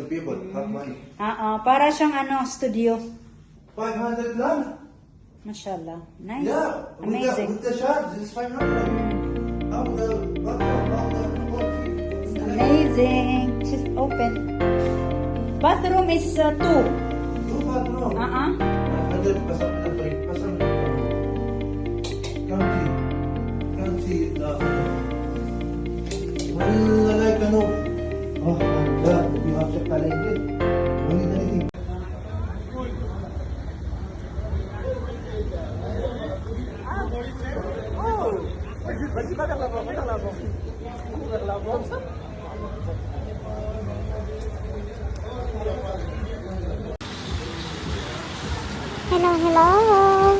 the people have money. Para siyang studio. 500 lang. Mashallah. Nice. Yeah, Amazing. with the shards, it's 500. How the bathroom, how the Amazing. Just open. Bathroom is 2. 2 bathroom. 100 pasang na to. Pasang can't see the wala like ano. Oh my God, you have to palengke. Don't need anything. Hello!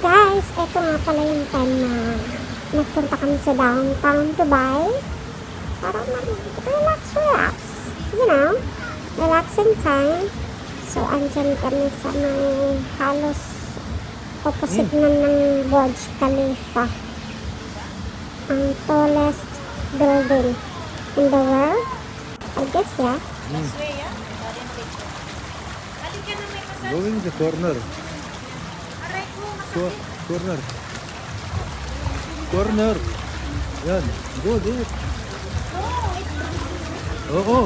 Guys, ito nga pala yung time na nagpunta kami sa downtown Dubai para mag-relax. You know, relaxing time. So, andyan kami sa may halos opposite na ng Burj Khalifa. Ang tallest building in the world. I guess, yeah. Going the corner. Corner. Yan. Go. Oo.